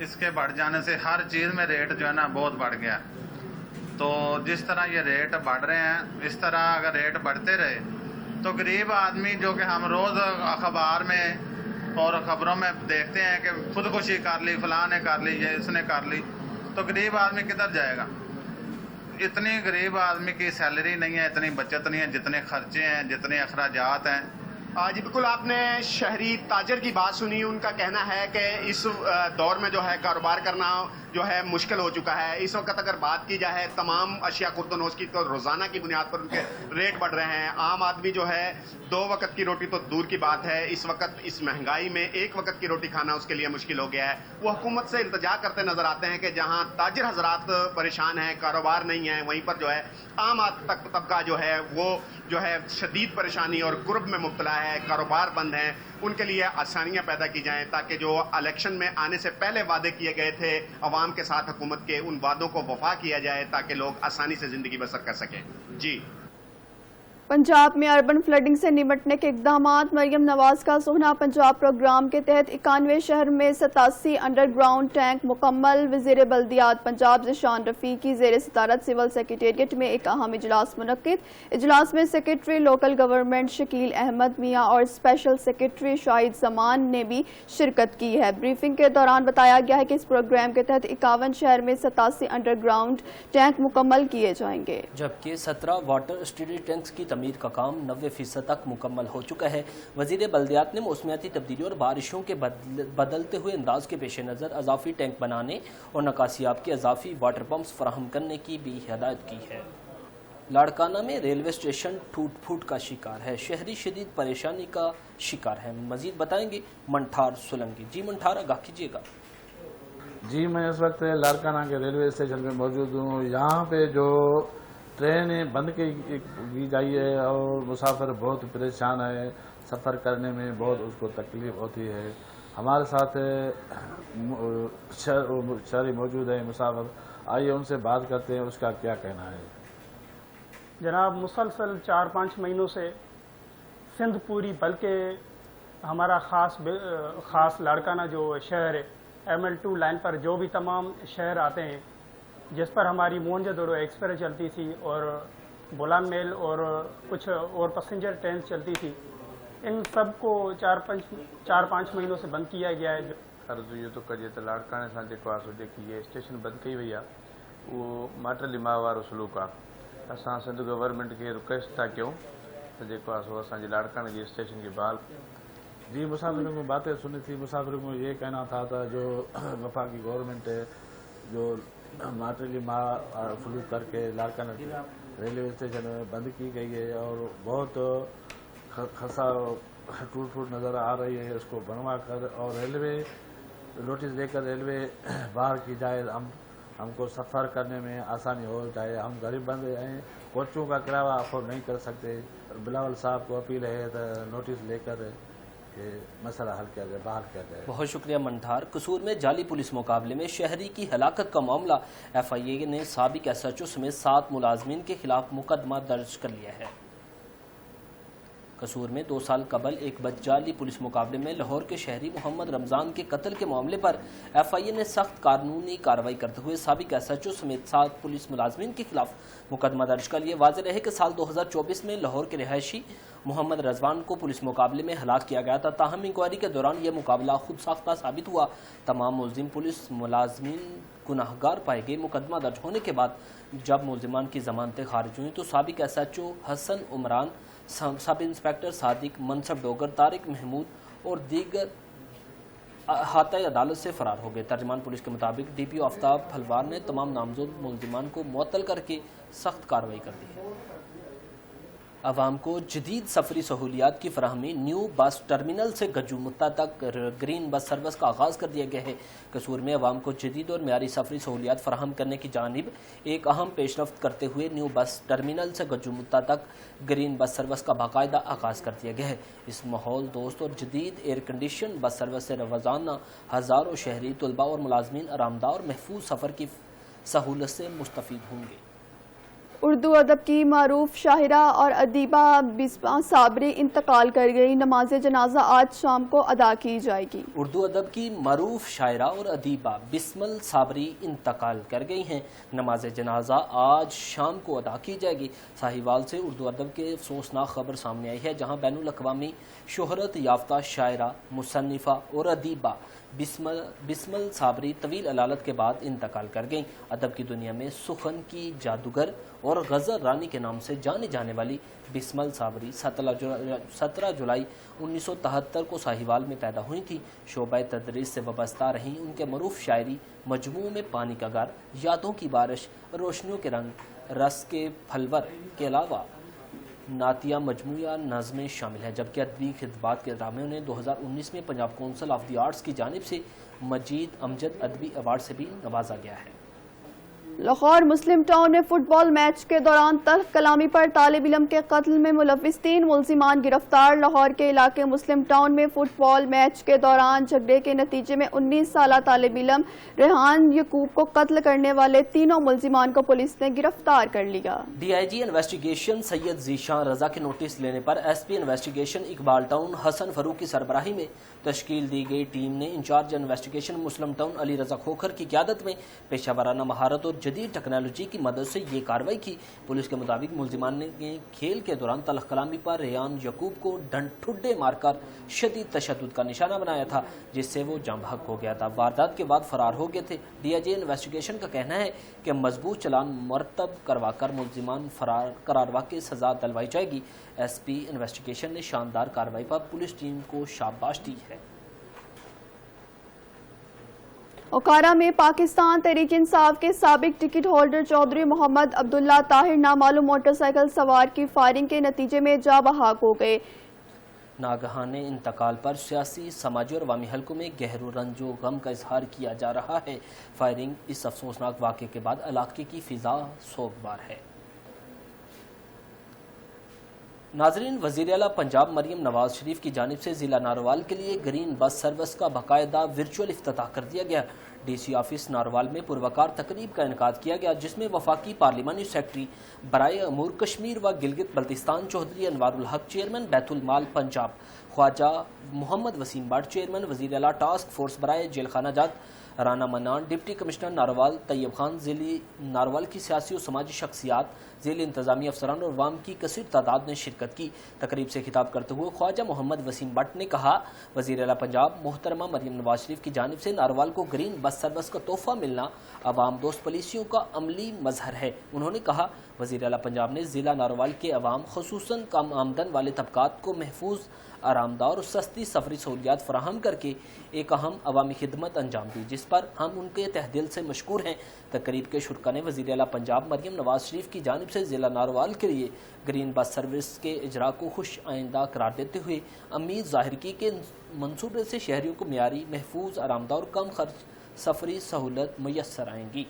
اس کے بڑھ جانے سے ہر چیز میں ریٹ جو ہے نا بہت بڑھ گیا. تو جس طرح یہ ریٹ بڑھ رہے ہیں اس طرح اگر ریٹ بڑھتے رہے تو غریب آدمی جو کہ ہم روز اخبار میں اور خبروں میں دیکھتے ہیں کہ خودکشی کر لی، فلاں نے کر لی، یہ اس نے کر لی، تو غریب آدمی کدھر جائے گا؟ اتنی غریب آدمی کی سیلری نہیں ہے، اتنی بچت نہیں ہے، جتنے خرچے ہیں، جتنے اخراجات ہیں. جی بالکل، آپ نے شہری تاجر کی بات سنی. ان کا کہنا ہے کہ اس دور میں جو ہے کاروبار کرنا جو ہے مشکل ہو چکا ہے. اس وقت اگر بات کی جائے تمام اشیاء خوردونوش کی تو روزانہ کی بنیاد پر ان کے ریٹ بڑھ رہے ہیں. عام آدمی جو ہے 2 وقت کی روٹی تو دور کی بات ہے، اس وقت اس مہنگائی میں 1 وقت کی روٹی کھانا اس کے لیے مشکل ہو گیا ہے. وہ حکومت سے التجا کرتے نظر آتے ہیں کہ جہاں تاجر حضرات پریشان ہیں، کاروبار نہیں ہے، وہیں پر جو ہے عام طبقہ جو ہے وہ جو ہے شدید پریشانی اور کرب میں مبتلا ہے، کاروبار بند ہیں. ان کے لیے آسانیاں پیدا کی جائیں تاکہ جو الیکشن میں آنے سے پہلے وعدے کیے گئے تھے عوام کے ساتھ حکومت کے، ان وعدوں کو وفا کیا جائے تاکہ لوگ آسانی سے زندگی بسر کر سکیں. جی پنجاب میں اربن فلڈنگ سے نمٹنے کے اقدامات. مریم نواز کا سوہنا پنجاب پروگرام کے تحت 91 شہر میں 87 انڈر گراؤنڈ ٹینک مکمل. وزیر بلدیات پنجاب ذیشان رفیق کی زیر صدارت سول سیکریٹریٹ میں ایک اہم اجلاس منعقد. اجلاس میں secretary local government Shakeel Ahmed Mian اور اسپیشل سیکریٹری شاہد زمان نے بھی شرکت کی ہے. بریفنگ کے دوران بتایا گیا ہے کہ اس پروگرام کے تحت 51 شہر میں 87 انڈر گراؤنڈ ٹینک مکمل کیے جائیں گے، جبکہ 17 واٹر اسٹڈی ٹینکس کی تعمیر کا کام 90% تک مکمل ہو چکا ہے. وزیر بلدیات نے موسمیاتی تبدیلی اور بارشوں کے بدلتے ہوئے انداز کے پیش نظر اضافی ٹینک بنانے اور نکاسیاب کے اضافی واٹر پمپس فراہم کرنے کی بھی ہدایت کی ہے. لاڑکانہ میں ریلوے اسٹیشن ٹوٹ پھوٹ کا شکار ہے. شہری شدید پریشانی کا شکار ہے. مزید بتائیں گے منٹھار سولنگی. جی منٹھار، آگاہ کیجیے گا. جی میں اس وقت لاڑکانہ کے ریلوے اسٹیشن پہ موجود ہوں. یہاں پہ جو ٹرینیں بند کی گئی ہے اور مسافر بہت پریشان ہے، سفر کرنے میں بہت اس کو تکلیف ہوتی ہے. ہمارے ساتھ شہری موجود ہیں مسافر، آئیے ان سے بات کرتے ہیں اس کا کیا کہنا ہے. جناب، مسلسل 4-5 مہینوں سے سندھ پوری بلکہ ہمارا خاص لاڑکانہ جو شہر ہے ML2 لائن پر جو بھی تمام شہر آتے ہیں جس پر ہماری مونجدڑو ایکسپریس چلتی تھی اور بولان میل اور کچھ اور پیسنجر ٹرین چلتی تھی، ان سب کو 4-5 مہینوں سے بند کیا گیا ہے. عرض یہ تو کجے تو لاڑکانے سے جو آسو دیکھی یہ اسٹیشن بند کی ہوئی ہے وہ ماٹلی ماہ وارو سلوک ہے. اساں سندھ گورنمنٹ کے ریکویسٹ تھا کیوں تو جو آسو اساں لاڑکانے کی اسٹیشن کی بحال. جی مسافروں کو باتیں سنی تھی. مسافروں کو یہ کہنا تھا جو وفاقی گورنمنٹ ہے جو ماٹلی ماہ سلوک کر کے لاڑکانہ ریلوے اسٹیشن میں بند کی گئی ہے اور بہت خسا ٹوٹ پھوٹ نظر آ رہی ہے. اس کو بنوا کر اور ریلوے نوٹس دے کر ریلوے باہر کی جائے، ہم کو سفر کرنے میں آسانی ہو جائے. ہم غریب بندے ہیں، کوچوں کا کرایہ افورڈ نہیں کر سکتے. بلاول صاحب کو اپیل ہے تو نوٹس لے کر مسئلہ حل کیا جائے، باہر کیا جائے. بہت شکریہ منٹھار. قصور میں جعلی پولیس مقابلے میں شہری کی ہلاکت کا معاملہ FIA نے سابق SHO سمیت 7 ملازمین کے خلاف مقدمہ درج کر لیا ہے. قصور میں 2 سال قبل ایک جعلی پولیس مقابلے میں لاہور کے شہری محمد رمضان کے قتل کے معاملے پر FIA نے سخت قانونی کارروائی کرتے ہوئے سابق SHO سمیت 7 پولیس ملازمین کے خلاف مقدمہ درج کر لیا. واضح رہے کہ سال 2024 میں لاہور کے رہائشی محمد رضوان کو پولیس مقابلے میں ہلاک کیا گیا تھا. تاہم انکوائری کے دوران یہ مقابلہ خود ساختہ ثابت ہوا. تمام ملزم پولیس ملازمین گناہگار پائے گئے. مقدمہ درج ہونے کے بعد جب ملزمان کی ضمانتیں خارج ہوئیں تو سابق SHO حسن عمران، سب انسپیکٹر صادق، منصب ڈوگر، طارق محمود اور دیگر احاطہ عدالت سے فرار ہو گئے. ترجمان پولیس کے مطابق DPO آفتاب پھلوار نے تمام نامزد ملزمان کو معطل کر کے سخت کارروائی کر دی ہے. عوام کو جدید سفری سہولیات کی فراہمی. نیو بس ٹرمینل سے گجو متا تک گرین بس سروس کا آغاز کر دیا گیا ہے. قصور میں عوام کو جدید اور معیاری سفری سہولیات فراہم کرنے کی جانب ایک اہم پیش رفت کرتے ہوئے نیو بس ٹرمینل سے گجو متا تک گرین بس سروس کا باقاعدہ آغاز کر دیا گیا ہے. اس ماحول دوست اور جدید ایئر کنڈیشن بس سروس سے روزانہ ہزاروں شہری، طلباء اور ملازمین آرامدہ اور محفوظ سفر کی سہولت سے مستفید ہوں گے. اردو ادب کی معروف شاعرہ اور ادیبہ بسمہ صابری انتقال کر گئی. نماز جنازہ آج شام کو ادا کی جائے گی. اردو ادب کی معروف شاعرہ اور ادیبہ بسمل صابری انتقال کر گئی ہیں. نماز جنازہ آج شام کو ادا کی جائے گی. ساہیوال سے اردو ادب کے افسوسناک خبر سامنے آئی ہے جہاں بین الاقوامی شہرت یافتہ شاعرہ، مصنفہ اور ادیبہ بسمل صابری طویل علالت کے بعد انتقال کر گئیں. ادب کی دنیا میں سخن کی جادوگر اور غزل رانی کے نام سے جانی جانے والی بسمل صابری 17 جولائی 1973 کو ساہیوال میں پیدا ہوئی تھی. شعبہ تدریس سے وابستہ رہیں. ان کے معروف شاعری مجموعوں میں پانی کا غار، یادوں کی بارش، روشنیوں کے رنگ، رس کے پھلور کے علاوہ نعتیہ مجموعہ نظمیں شامل ہیں، جبکہ ادبی خطبات کے ڈراموں نے 2019 میں Punjab council of the arts کی جانب سے مجید امجد ادبی ایوارڈ سے بھی نوازا گیا ہے. لاہور مسلم ٹاؤن میں فٹ بال میچ کے دوران تلخ کلامی پر طالب علم کے قتل میں ملوث 3 ملزمان گرفتار. لاہور کے علاقے مسلم ٹاؤن میں فٹ بال میچ کے دوران جھگڑے کے نتیجے میں 19 سالہ طالب علم ریحان یعقوب کو قتل کرنے والے تینوں ملزمان کو پولیس نے گرفتار کر لیا. D I G investigation Syed Zeeshan Raza کے نوٹس لینے پر S P investigation Iqbal Town Hassan Farooq کی سربراہی میں تشکیل دی گئی ٹیم نے in charge investigation Muslim Town Ali Raza Khokhar کی قیادت میں پیشہ ورانہ مہارت اور جدید ٹیکنالوجی کی مدد سے یہ کارروائی کی. پولیس کے مطابق ملزمان نے کھیل کے دوران تلخ کلامی پر ریحان یعقوب کو ٹھڈے مار کر شدید تشدد کا نشانہ بنایا تھا، جس سے وہ جاں بحق ہو گیا تھا. واردات کے بعد فرار ہو گئے تھے. ڈی آئی جی انویسٹیگیشن کا کہنا ہے کہ مضبوط چلان مرتب کروا کر ملزمان فرار قرار واقع سزا دلوائی جائے گی. ایس پی انویسٹیگیشن نے شاندار کارروائی پر پولیس ٹیم کو شاباش دی ہے. اوکارا میں پاکستان تحریک انصاف کے سابق ٹکٹ ہولڈر چودھری محمد عبداللہ طاہر نامعلوم موٹر سائیکل سوار کی فائرنگ کے نتیجے میں جاں بحق ہو گئے. ناگہانے انتقال پر سیاسی، سماجی اور عوامی حلقوں میں گہرو رنج و غم کا اظہار کیا جا رہا ہے. فائرنگ اس افسوسناک واقعے کے بعد علاقے کی فضا سوگوار ہے. ناظرین، وزیر اعلیٰ پنجاب مریم نواز شریف کی جانب سے ضلع ناروال کے لیے گرین بس سروس کا باقاعدہ ورچوئل افتتاح کر دیا گیا. ڈی سی آفس ناروال میں پروقار تقریب کا انعقاد کیا گیا جس میں وفاقی پارلیمانی سیکرٹری برائے امور کشمیر و گلگت بلتستان چودھری انوار الحق، چیئرمین بیت المال پنجاب خواجہ محمد وسیم بٹ، چیئرمین وزیر اعلیٰ ٹاسک فورس برائے جیل خانہ جات رانا منان، ڈپٹی کمشنر ناروال طیب خان، ضلعی ناروال کی سیاسی و سماجی شخصیات، ضلع انتظامی افسران اور عوام کی کثیر تعداد نے شرکت کی. تقریب سے خطاب کرتے ہوئے خواجہ محمد وسیم بٹ نے کہا، وزیر اعلیٰ پنجاب محترمہ مریم نواز شریف کی جانب سے ناروال کو گرین بس سروس کا تحفہ ملنا عوام دوست پالیسیوں کا عملی مظہر ہے. انہوں نے کہا، وزیر اعلیٰ پنجاب نے ضلع ناروال کے عوام خصوصاً کم آمدن والے طبقات کو محفوظ، آرام دہ اور سستی سفری سہولیات فراہم کر کے ایک اہم عوامی خدمت انجام دی، جس پر ہم ان کے تہ دل سے مشکور ہیں. تقریب کے شرکا نے وزیر اعلیٰ پنجاب مریم نواز شریف کی جانب سے ضلع ناروال کے لیے گرین بس سروس کے اجراء کو خوش آئندہ قرار دیتے ہوئے امید ظاہر کی کہ منصوبے سے شہریوں کو معیاری، محفوظ، آرام دہ اور کم خرچ سفری سہولت میسر آئیں گی.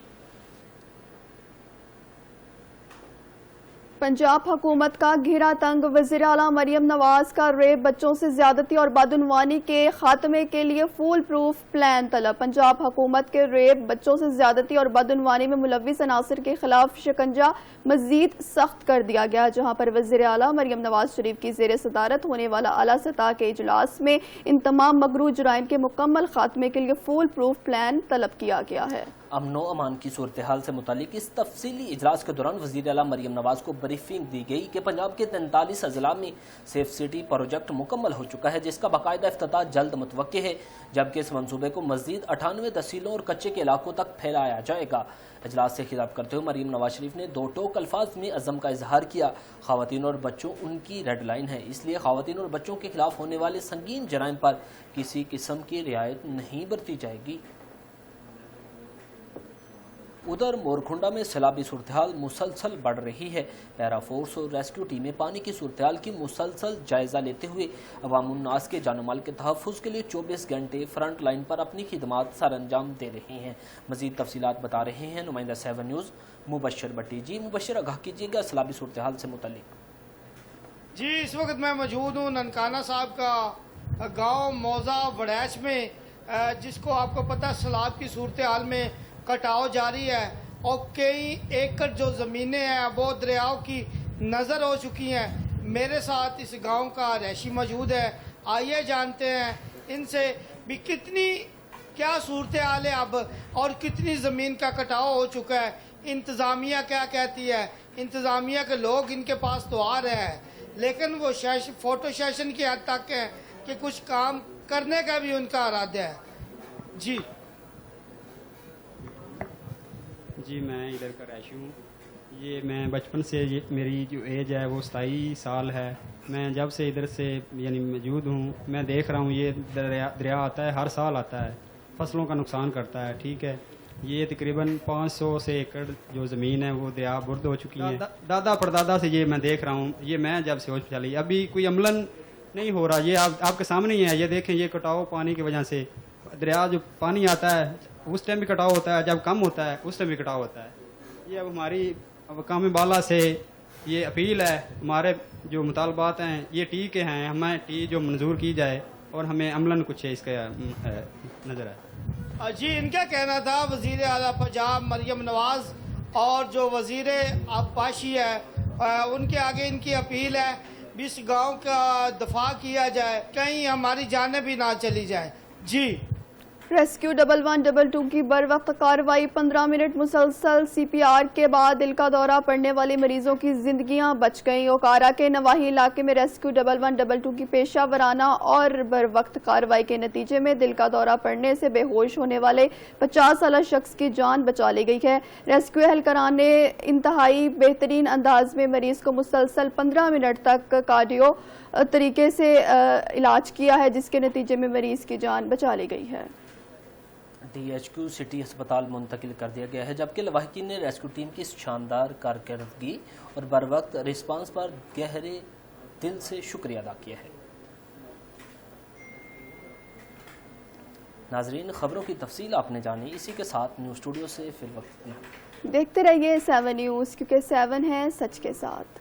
پنجاب حکومت کا گھیرا تنگ، وزیر اعلیٰ مریم نواز کا ریپ، بچوں سے زیادتی اور بدعنوانی کے خاتمے کے لیے فول پروف پلان طلب. پنجاب حکومت کے ریپ، بچوں سے زیادتی اور بدعنوانی میں ملوث عناصر کے خلاف شکنجہ مزید سخت کر دیا گیا، جہاں پر وزیر اعلیٰ مریم نواز شریف کی زیر صدارت ہونے والا اعلیٰ سطح کے اجلاس میں ان تمام مغروض جرائم کے مکمل خاتمے کے لیے فول پروف پلان طلب کیا گیا ہے. امن و امان کی صورتحال سے متعلق اس تفصیلی اجلاس کے دوران وزیر اعلیٰ مریم نواز کو بریفنگ دی گئی کہ پنجاب کے 43 اضلاع میں سیف سٹی پروجیکٹ مکمل ہو چکا ہے، جس کا باقاعدہ افتتاح جلد متوقع ہے، جبکہ اس منصوبے کو مزید 98 تحصیلوں اور کچے کے علاقوں تک پھیلایا جائے گا. اجلاس سے خطاب کرتے ہوئے مریم نواز شریف نے 2 ٹوک الفاظ میں عزم کا اظہار کیا. خواتین اور بچوں ان کی ریڈ لائن ہے، اس لیے خواتین اور بچوں کے خلاف ہونے والے سنگین جرائم پر کسی قسم کی رعایت نہیں برتی جائے گی. ادھر مورکھنڈا میں سیلابی صورتحال مسلسل بڑھ رہی ہے. پیرا فورس اور ریسکیو ٹیمیں پانی کی صورتحال کی مسلسل جائزہ لیتے ہوئے عوام الناس کے جان و مال کے تحفظ کے لیے 24 گھنٹے فرنٹ لائن پر اپنی خدمات سر انجام دے رہے ہیں. مزید تفصیلات بتا رہے ہیں نمائندہ 7 نیوز مبشر بٹی. جی مبشر، آگاہ کیجیے گا سیلابی صورتحال سے متعلق. جی اس وقت میں موجود ہوں ننکانہ صاحب کا گاؤں موزہ وڑیچ میں، جس کو آپ کو پتہ سیلاب کی صورتحال میں کٹاؤ جاری ہے. اور کئی ایکڑ جو زمینیں ہیں وہ دریاؤں کی نظر ہو چکی ہیں. میرے ساتھ اس گاؤں کا رہائشی موجود ہے. آئیے جانتے ہیں ان سے بھی کیا صورتحال ہے اب اور کتنی زمین کا کٹاؤ ہو چکا ہے. انتظامیہ کیا کہتی ہے. انتظامیہ کے لوگ ان کے پاس تو آ رہے ہیں لیکن وہ فوٹو سیشن کی حد تک ہے کہ کچھ کام کرنے کا بھی ان کا ارادہ ہے. جی میں ادھر کا رہائشی ہوں. یہ میں بچپن سے میری جو ایج ہے وہ 27 سال ہے. میں جب سے ادھر سے یعنی موجود ہوں میں دیکھ رہا ہوں یہ دریا آتا ہے ہر سال آتا ہے, فصلوں کا نقصان کرتا ہے. ٹھیک ہے, یہ تقریباً 500 سے ایکڑ جو زمین ہے وہ دریا برد ہو چکی ہے. دادا پردادا سے یہ میں دیکھ رہا ہوں. یہ میں جب سے ہوش چلی ابھی کوئی عملاً نہیں ہو رہا. یہ آپ کے سامنے ہی ہے. یہ دیکھیں یہ کٹاؤ پانی کی وجہ سے دریا جو پانی آتا ہے اس ٹائم بھی کٹاؤ ہوتا ہے, جب کم ہوتا ہے اس ٹائم بھی کٹاؤ ہوتا ہے. یہ اب ہماری مقامی بالا سے یہ اپیل ہے, ہمارے جو مطالبات ہیں یہ ٹی کے ہیں, ہمیں ٹی جو منظور کی جائے اور ہمیں عملاً کچھ اس کا نظر ہے. جی ان کا کہنا تھا وزیر اعلیٰ پنجاب مریم نواز اور جو وزیر آبپاشی ہے ان کے آگے ان کی اپیل ہے اس گاؤں کا دفاع کیا جائے, کہیں ہماری جانیں بھی نہ چلی جائیں. جی ریسکیو 1122 کی بر وقت کارروائی 15 منٹ مسلسل سی پی آر کے بعد دل کا دورہ پڑنے والے مریضوں کی زندگیاں بچ گئیں. اوکارا کے نواحی علاقے میں ریسکیو 1122 کی پیشہ ورانہ اور بر وقت کارروائی کے نتیجے میں دل کا دورہ پڑنے سے بے ہوش ہونے والے 50 سالہ شخص کی جان بچا لی گئی ہے. ریسکیو اہلکاران نے انتہائی بہترین انداز میں مریض کو مسلسل 15 منٹ تک کارڈیو طریقے سے علاج کیا ہے جس کے نتیجے میں مریض کی جان بچا لی گئی ہے. ڈی ایچ کیو سٹی ہسپتال منتقل کر دیا گیا ہے جبکہ لواحقین نے ریسکیو ٹیم کی شاندار کارکردگی اور بر وقت رسپانس پر گہرے دل سے شکریہ ادا کیا ہے. ناظرین خبروں کی تفصیل آپ نے جانی, اسی کے ساتھ نیوز اسٹوڈیو سے فی الوقت دیکھتے رہیے 7 نیوز کیونکہ 7 ہے سچ کے ساتھ.